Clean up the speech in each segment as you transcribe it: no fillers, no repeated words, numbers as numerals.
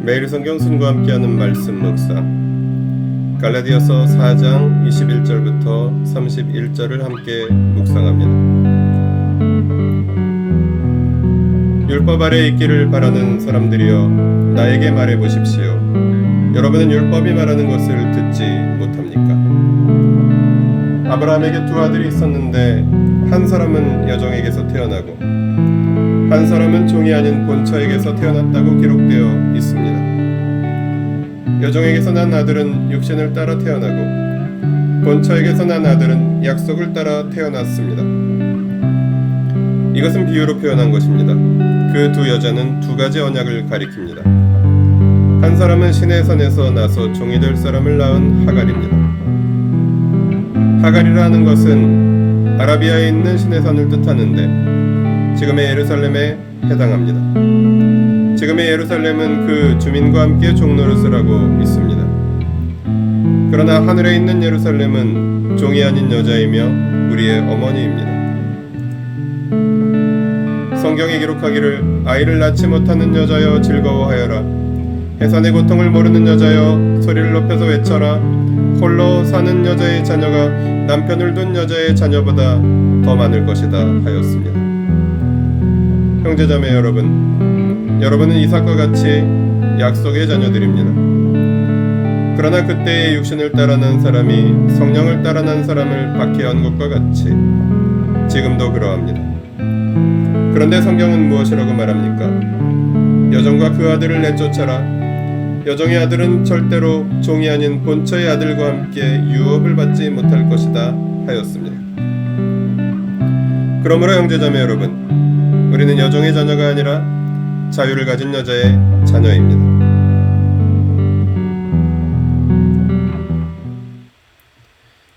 매일 성경 순과 함께하는 말씀 묵상 갈라디아서 4장 21절부터 31절을 함께 묵상합니다. 율법 아래 있기를 바라는 사람들이여 나에게 말해 보십시오. 여러분은 율법이 말하는 것을 듣지 못합니까? 아브라함에게 두 아들이 있었는데 한 사람은 여종에게서 태어나고 한 사람은 종이 아닌 본처에게서 태어났다고 기록되어 있습니다. 여종에게서 난 아들은 육신을 따라 태어나고 본처에게서 난 아들은 약속을 따라 태어났습니다. 이것은 비유로 표현한 것입니다. 그 두 여자는 두 가지 언약을 가리킵니다. 한 사람은 신의 산에서 나서 종이 될 사람을 낳은 하갈입니다. 하갈이라 하는 것은 아라비아에 있는 신의 산을 뜻하는데 지금의 예루살렘에 해당합니다. 지금의 예루살렘은 그 주민과 함께 종노릇을 하고 있습니다. 그러나 하늘에 있는 예루살렘은 종이 아닌 여자이며 우리의 어머니입니다. 성경에 기록하기를 아이를 낳지 못하는 여자여 즐거워하여라. 해산의 고통을 모르는 여자여 소리를 높여서 외쳐라. 홀로 사는 여자의 자녀가 남편을 둔 여자의 자녀보다 더 많을 것이다 하였습니다. 형제자매 여러분, 여러분은 이삭과 같이 약속의 자녀들입니다. 그러나 그때의 육신을 따라 난 사람이 성령을 따라 난 사람을 박해한 것과 같이 지금도 그러합니다. 그런데 성경은 무엇이라고 말합니까? 여종과 그 아들을 내쫓아라. 여종의 아들은 절대로 종이 아닌 본처의 아들과 함께 유업을 받지 못할 것이다 하였습니다. 그러므로 형제자매 여러분, 우리는 여종의 자녀가 아니라 자유를 가진 여자의 자녀입니다.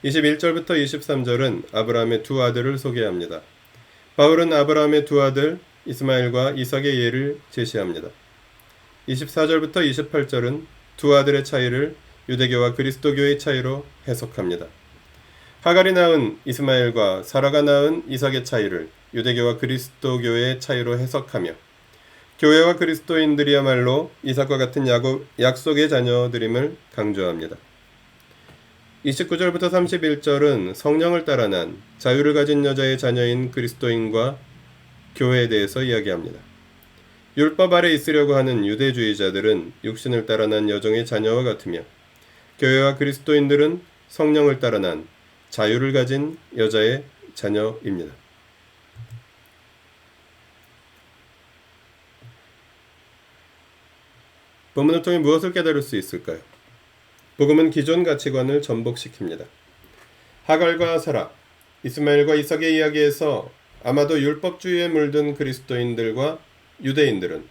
(21절부터 23절은) 아브라함의 두 아들을 소개합니다. 바울은 아브라함의 두 아들 이스마엘과 이삭의 예를 제시합니다. 24절부터 28절은 두 아들의 차이를 유대교와 그리스도교의 차이로 해석합니다. 하갈이 낳은 이스마엘과 사라가 낳은 이삭의 차이를 유대교와 그리스도교의 차이로 해석하며 교회와 그리스도인들이야말로 이삭과 같은 약속의 자녀들임을 강조합니다. 29절부터 31절은 성령을 따라 난 자유를 가진 여자의 자녀인 그리스도인과 교회에 대해서 이야기합니다. 율법 아래 있으려고 하는 유대주의자들은 육신을 따라 난 여종의 자녀와 같으며 교회와 그리스도인들은 성령을 따라 난 자유를 가진 여자의 자녀입니다. 본문을 통해 무엇을 깨달을 수 있을까요? 복음은 기존 가치관을 전복시킵니다. 하갈과 사라, 이스마엘과 이삭의 이야기에서 아마도 율법주의에 물든 그리스도인들과 유대인들은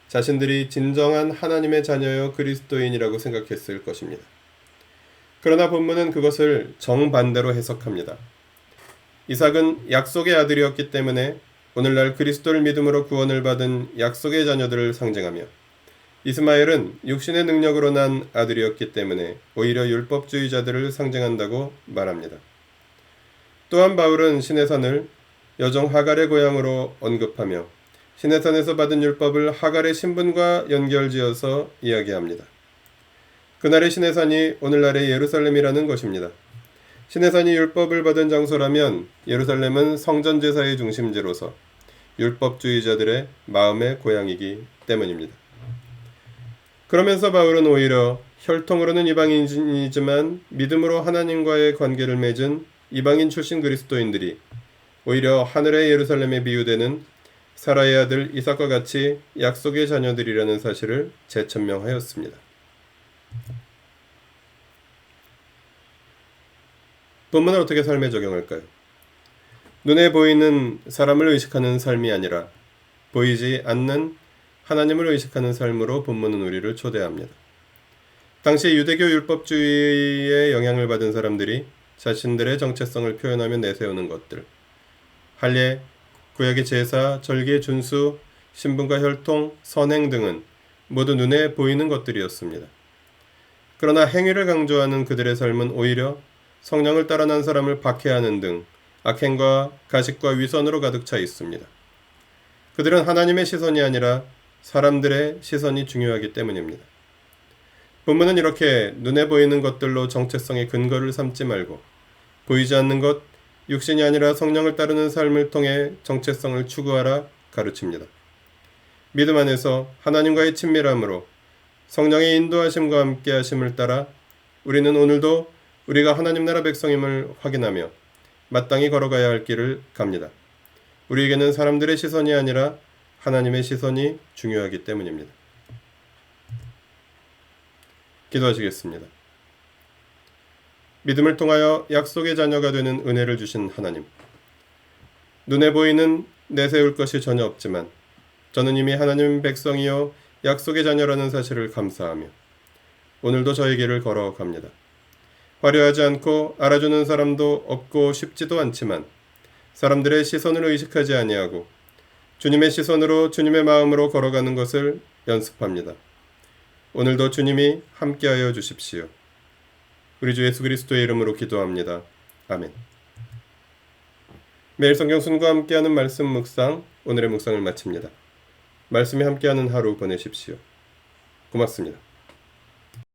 자신들이 진정한 하나님의 자녀여 그리스도인이라고 생각했을 것입니다. 그러나 본문은 그것을 정반대로 해석합니다. 이삭은 약속의 아들이었기 때문에 오늘날 그리스도를 믿음으로 구원을 받은 약속의 자녀들을 상징하며 이스마엘은 육신의 능력으로 난 아들이었기 때문에 오히려 율법주의자들을 상징한다고 말합니다. 또한 바울은 시내산을 여종 하갈의 고향으로 언급하며 시내산에서 받은 율법을 하갈의 신분과 연결지어서 이야기합니다. 그날의 시내산이 오늘날의 예루살렘이라는 것입니다. 시내산이 율법을 받은 장소라면 예루살렘은 성전제사의 중심지로서 율법주의자들의 마음의 고향이기 때문입니다. 그러면서 바울은 오히려 혈통으로는 이방인이지만 믿음으로 하나님과의 관계를 맺은 이방인 출신 그리스도인들이 오히려 하늘의 예루살렘에 비유되는 사라의 아들 이삭과 같이 약속의 자녀들이라는 사실을 재천명하였습니다. 본문을 어떻게 삶에 적용할까요? 눈에 보이는 사람을 의식하는 삶이 아니라 보이지 않는 하나님을 의식하는 삶으로 본문은 우리를 초대합니다. 당시 유대교 율법주의의 영향을 받은 사람들이 자신들의 정체성을 표현하며 내세우는 것들, 할례, 구약의 제사, 절기의 준수, 신분과 혈통, 선행 등은 모두 눈에 보이는 것들이었습니다. 그러나 행위를 강조하는 그들의 삶은 오히려 성령을 따라 난 사람을 박해하는 등 악행과 가식과 위선으로 가득 차 있습니다. 그들은 하나님의 시선이 아니라 사람들의 시선이 중요하기 때문입니다. 본문은 이렇게 눈에 보이는 것들로 정체성의 근거를 삼지 말고 보이지 않는 것, 육신이 아니라 성령을 따르는 삶을 통해 정체성을 추구하라 가르칩니다. 믿음 안에서 하나님과의 친밀함으로 성령의 인도하심과 함께 하심을 따라 우리는 오늘도 우리가 하나님 나라 백성임을 확인하며 마땅히 걸어가야 할 길을 갑니다. 우리에게는 사람들의 시선이 아니라 하나님의 시선이 중요하기 때문입니다. 기도하시겠습니다. 믿음을 통하여 약속의 자녀가 되는 은혜를 주신 하나님, 눈에 보이는 내세울 것이 전혀 없지만 저는 이미 하나님 백성이요 약속의 자녀라는 사실을 감사하며 오늘도 저의 길을 걸어갑니다. 화려하지 않고 알아주는 사람도 없고 쉽지도 않지만 사람들의 시선을 의식하지 아니하고 주님의 시선으로 주님의 마음으로 걸어가는 것을 연습합니다. 오늘도 주님이 함께하여 주십시오. 우리 주 예수 그리스도의 이름으로 기도합니다. 아멘. 매일 성경 순과 함께하는 말씀 묵상, 오늘의 묵상을 마칩니다. 말씀이 함께하는 하루 보내십시오. 고맙습니다.